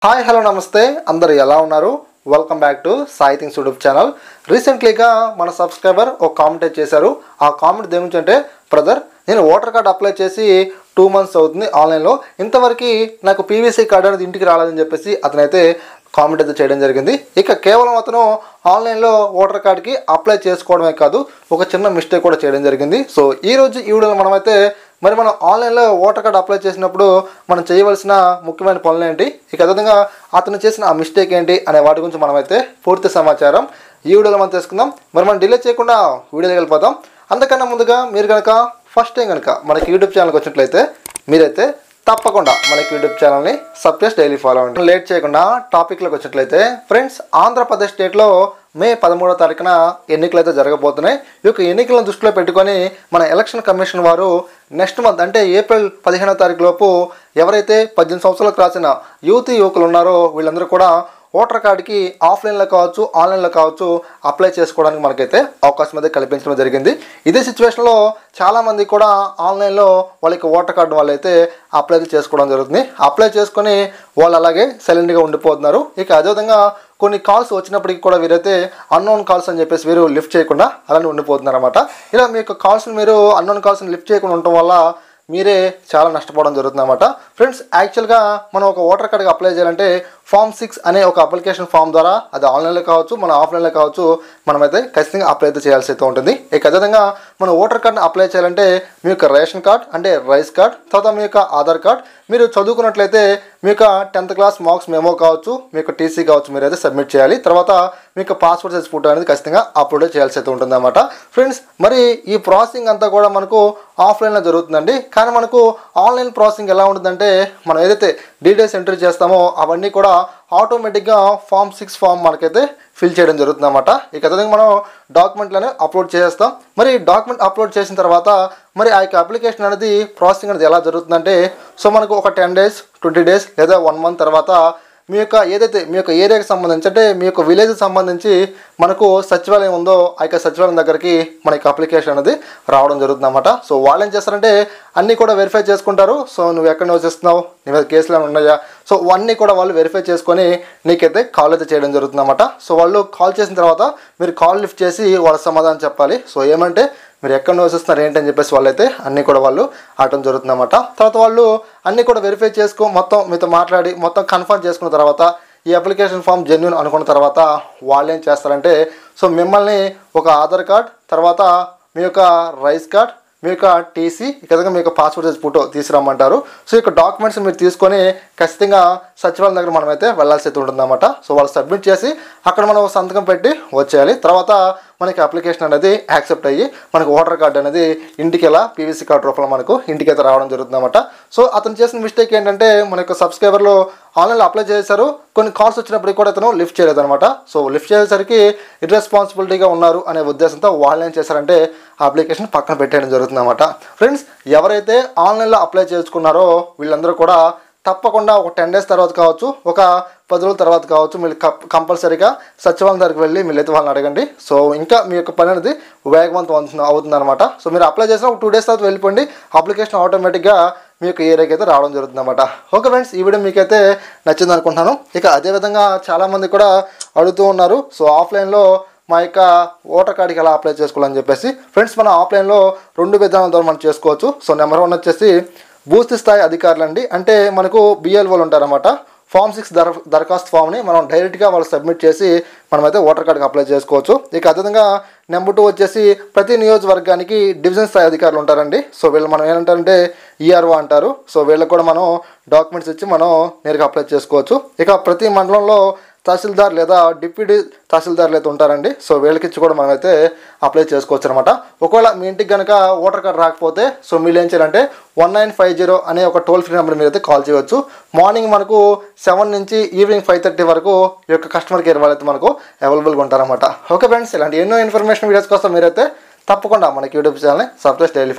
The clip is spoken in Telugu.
హాయ్ హలో నమస్తే అందరూ ఎలా ఉన్నారు? Welcome back to Sai things YouTube channel. రీసెంట్లీగా మన సబ్స్క్రైబర్ ఒక కామెంట్ చేశారు. ఆ కామెంట్ దేని గురించి అంటే, బ్రదర్ నేను ఓటర్ కార్డ్ అప్లై చేసి 2 months అవుతుంది ఆన్లైన్లో, ఇంతవరకు నాకు పీవీసీ కార్డు అనేది ఇంటికి రాలేదని చెప్పేసి అతనైతే కామెంట్ అయితే చేయడం జరిగింది. ఇక కేవలం అతను ఆన్లైన్లో ఓటర్ కార్డ్కి అప్లై చేసుకోవడమే కాదు, ఒక చిన్న మిస్టేక్ కూడా చేయడం జరిగింది. సో ఈరోజు ఈ వీడియోలో మనమైతే మనం ఆన్లైన్లో ఓటర్ కార్డ్ అప్లై చేసినప్పుడు మనం చేయవలసిన ముఖ్యమైన పనులు ఏంటి, ఇక అదేవిధంగా అతను చేసిన ఆ మిస్టేక్ ఏంటి అనే వాటి గురించి మనమైతే పూర్తి సమాచారం ఈ వీడియోలో మనం తెలుసుకుందాం. మనం డిలే చేయకుండా వీడియోకి వెళ్ళిపోతాం. అంతకన్నా ముందుగా మీరు కనుక ఫస్ట్ టైం కనుక మనకి యూట్యూబ్ ఛానల్కి వచ్చినట్లయితే మీరైతే తప్పకుండా మనకి యూట్యూబ్ ఛానల్ని సబ్స్క్రైబ్ డైలీ ఫాలో అవ్వండి. లేట్ చేయకుండా టాపిక్లోకి వచ్చినట్లయితే ఫ్రెండ్స్, ఆంధ్రప్రదేశ్ స్టేట్లో మే 13వ తారీఖున ఎన్నికలు అయితే జరగబోతున్నాయి. ఈ యొక్క ఎన్నికలను దృష్టిలో పెట్టుకొని మన ఎలక్షన్ కమిషన్ వారు నెక్స్ట్ మంత్ అంటే ఏప్రిల్ 15వ తారీఖు లోపు ఎవరైతే 18 సంవత్సరాలకు రాసిన యువకులు ఉన్నారో వీళ్ళందరూ కూడా ఓటర్ కార్డుకి ఆఫ్లైన్లో కావచ్చు ఆన్లైన్లో కావచ్చు అప్లై చేసుకోవడానికి మనకైతే అవకాశం అయితే కల్పించడం జరిగింది. ఇదే సిచ్యువేషన్లో చాలామంది కూడా ఆన్లైన్లో వాళ్ళకి ఓటర్ కార్డు వాళ్ళైతే అప్లై చేసుకోవడం జరుగుతుంది. అప్లై చేసుకొని వాళ్ళు అలాగే సైలెంట్గా ఉండిపోతున్నారు. ఇక అదేవిధంగా కొన్ని కాల్స్ వచ్చినప్పటికీ కూడా వీరైతే అన్నోన్ కాల్స్ అని చెప్పేసి వీరు లిఫ్ట్ చేయకుండా అలానే ఉండిపోతున్నారు అన్నమాట. ఇలా మీ యొక్క కాల్స్ని మీరు అన్నోన్ కాల్స్ని లిఫ్ట్ చేయకుండా ఉండటం వల్ల మీరే చాలా నష్టపోవడం జరుగుతుంది అన్నమాట. ఫ్రెండ్స్, యాక్చువల్గా మనం ఒక ఓటర్ కార్డుకి అప్లై చేయాలంటే Form 6 అనే ఒక అప్లికేషన్ ఫామ్ ద్వారా అది ఆన్లైన్లో కావచ్చు మన ఆఫ్లైన్లో కావచ్చు మనమైతే ఖచ్చితంగా అప్లై అయితే చేయాల్సి అయితే ఉంటుంది. ఇక అదేవిధంగా మన ఓటర్ కార్డుని అప్లై చేయాలంటే మీ యొక్క రేషన్ కార్డ్ అంటే రైస్ కార్డ్, తర్వాత మీ యొక్క ఆధార్ కార్డ్, మీరు చదువుకున్నట్లయితే మీ యొక్క 10th క్లాస్ మార్క్స్ మెమో కావచ్చు, మీ యొక్క టీసీ కావచ్చు మీరైతే సబ్మిట్ చేయాలి. తర్వాత మీ యొక్క పాస్పోర్ట్ సైజ్ ఫోటో అనేది ఖచ్చితంగా అప్లోడ్ చేయాల్సి అయితే ఉంటుంది అన్నమాట. ఫ్రెండ్స్, మరి ఈ ప్రాసెసింగ్ అంతా కూడా మనకు ఆఫ్లైన్లో జరుగుతుందండి. కానీ మనకు ఆన్లైన్ ప్రాసెసింగ్ ఎలా ఉంటుందంటే, మనం ఏదైతే డీటెయిల్స్ ఎంట్రీ చేస్తామో అవన్నీ కూడా ఆటోమేటిక్గా Form 6 ఫామ్ మనకైతే ఫిల్ చేయడం జరుగుతుంది అన్నమాట. ఇక అదేవిధంగా మనం డాక్యుమెంట్లను అప్లోడ్ చేస్తాం. మరి డాక్యుమెంట్ అప్లోడ్ చేసిన తర్వాత మరి ఆ యొక్క అప్లికేషన్ అనేది ప్రాసెసింగ్ అనేది ఎలా జరుగుతుందంటే, సో మనకు ఒక 10 days 20 days లేదా 1 month తర్వాత మీ యొక్క ఏదైతే మీ యొక్క ఏరియాకి సంబంధించి అంటే మీ యొక్క విలేజ్కి సంబంధించి మనకు సచివాలయం ఉందో ఆ యొక్క సచివాలయం దగ్గరికి మన యొక్క అప్లికేషన్ అనేది రావడం జరుగుతుంది అన్నమాట. సో వాళ్ళు ఏం చేస్తారంటే అన్నీ కూడా వెరిఫై చేసుకుంటారు. సో నువ్వు ఎక్కడ నివసిస్తున్నావు, నీ మీద కేసులు ఏమైనా ఉన్నాయా, సో అన్నీ కూడా వాళ్ళు వెరిఫై చేసుకొని నీకైతే కాల్ అయితే చేయడం జరుగుతుంది అన్నమాట. సో వాళ్ళు కాల్ చేసిన తర్వాత మీరు కాల్ లిఫ్ట్ చేసి వాళ్ళ సమాధానం చెప్పాలి. సో ఏమంటే మీరు ఎక్కడ నివసిస్తున్నారు ఏంటని చెప్పేసి వాళ్ళైతే అన్నీ కూడా వాళ్ళు ఆడటం జరుగుతుంది అన్నమాట. తర్వాత వాళ్ళు అన్నీ కూడా వెరిఫై చేసుకో మొత్తం మీతో మాట్లాడి మొత్తం కన్ఫర్మ్ చేసుకున్న తర్వాత ఈ అప్లికేషన్ ఫామ్ జెన్యూన్ అనుకున్న తర్వాత వాళ్ళు ఏం చేస్తారంటే, సో మిమ్మల్ని ఒక ఆధార్ కార్డ్, తర్వాత మీ యొక్క రైస్ కార్డ్, మీ యొక్క టీసీ, ఇక మీ యొక్క పాస్పోర్ట్ సైజ్ ఫోటో తీసుకురమ్మంటారు. సో ఈ యొక్క డాక్యుమెంట్స్ మీరు తీసుకొని ఖచ్చితంగా సచివాలయం దగ్గర మనమైతే వెళ్ళాల్సి అయితే ఉంటుందన్నమాట. సో వాళ్ళు సబ్మిట్ చేసి అక్కడ మనం సంతకం పెట్టి వచ్చేయాలి. తర్వాత మనకి అప్లికేషన్ అనేది యాక్సెప్ట్ అయ్యి మనకు ఓటర్ కార్డు అనేది ఇంటికి ఎలా పీవీసీ కార్డు రూపంలో మనకు ఇంటికి అయితే రావడం జరుగుతుంది అన్నమాట. సో అతను చేసిన మిస్టేక్ ఏంటంటే, మన యొక్క సబ్స్క్రైబర్లు ఆన్లైన్లో అప్లై చేశారు, కొన్ని కాల్స్ వచ్చినప్పటికీ కూడా అతను లిఫ్ట్ చేయలేదన్నమాట. సో లిఫ్ట్ చేసేసరికి ఇర్రెస్పాన్సిబిలిటీగా ఉన్నారు అనే ఉద్దేశంతో వాళ్ళు ఏం చేశారంటే అప్లికేషన్ పక్కన పెట్టేయడం జరుగుతుంది అన్నమాట. ఫ్రెండ్స్, ఎవరైతే ఆన్లైన్లో అప్లై చేసుకున్నారో వీళ్ళందరూ కూడా తప్పకుండా ఒక 10 days తర్వాత కావచ్చు, ఒక 10 రోజుల తర్వాత కావచ్చు, మీరు కంపల్సరీగా సచివాలయం దగ్గరికి వెళ్ళి మీరైతే వాళ్ళని అడగండి. సో ఇంకా మీ యొక్క పని అనేది వేగవంతం అవుతుంది అనమాట. సో మీరు అప్లై చేసిన ఒక 2 days తర్వాత వెళ్ళిపోండి, అప్లికేషన్ ఆటోమేటిక్గా మీ యొక్క ఏరియాకి అయితే రావడం జరుగుతుంది అనమాట. ఓకే ఫ్రెండ్స్, ఈ వీడియో మీకైతే నచ్చింది అనుకుంటున్నాను. ఇక అదేవిధంగా చాలామంది కూడా అడుగుతూ ఉన్నారు, సో ఆఫ్లైన్లో మా యొక్క ఓటర్ కార్డుకి ఎలా అప్లై చేసుకోవాలని చెప్పేసి. ఫ్రెండ్స్, మనం ఆఫ్లైన్లో 2 విధానాల ద్వారా మనం చేసుకోవచ్చు. సో నెంబర్ 1 వచ్చేసి బూత్ స్థాయి అధికారులు అండి. అంటే మనకు బిఎల్ఓలు ఉంటారన్నమాట. Form 6 దరఖాస్తు ఫామ్ని మనం డైరెక్ట్గా వాళ్ళు సబ్మిట్ చేసి మనమైతే ఓటర్ కార్డుకి అప్లై చేసుకోవచ్చు. ఇక అదేవిధంగా నెంబర్ 2 వచ్చేసి ప్రతి నియోజకవర్గానికి డివిజన్ స్థాయి అధికారులు ఉంటారండి. సో వీళ్ళు మనం ఏంటంటే ఈఆర్ఓ అంటారు. సో వీళ్ళకి కూడా మనం డాక్యుమెంట్స్ ఇచ్చి మనం నేరుగా అప్లై చేసుకోవచ్చు. ఇక ప్రతి మండలంలో తహసీల్దార్ లేదా డిప్యూటీ తహసీల్దార్లు అయితే ఉంటారండి. సో వీళ్ళకి ఇచ్చి కూడా మనమైతే అప్లై చేసుకోవచ్చు అనమాట. ఒకవేళ మీ ఇంటికి కనుక ఓటర్ కార్డు రాకపోతే సో మీరు ఏం చేయాలంటే 1950 అనే ఒక టోల్ ఫ్రీ నెంబర్ మీరైతే కాల్ చేయవచ్చు. మార్నింగ్ మనకు 7 నుంచి ఈవినింగ్ 5:30 వరకు ఈ యొక్క కస్టమర్ కేర్ వాళ్ళైతే మనకు అవైలబుల్గా ఉంటారన్నమాట. ఓకే ఫ్రెండ్స్, ఇలాంటి ఎన్నో ఇన్ఫర్మేషన్ వీడియోస్ కోసం మీరైతే తప్పకుండా మనకి యూట్యూబ్ ఛానల్ని సబ్స్క్రైబ్ డైలీ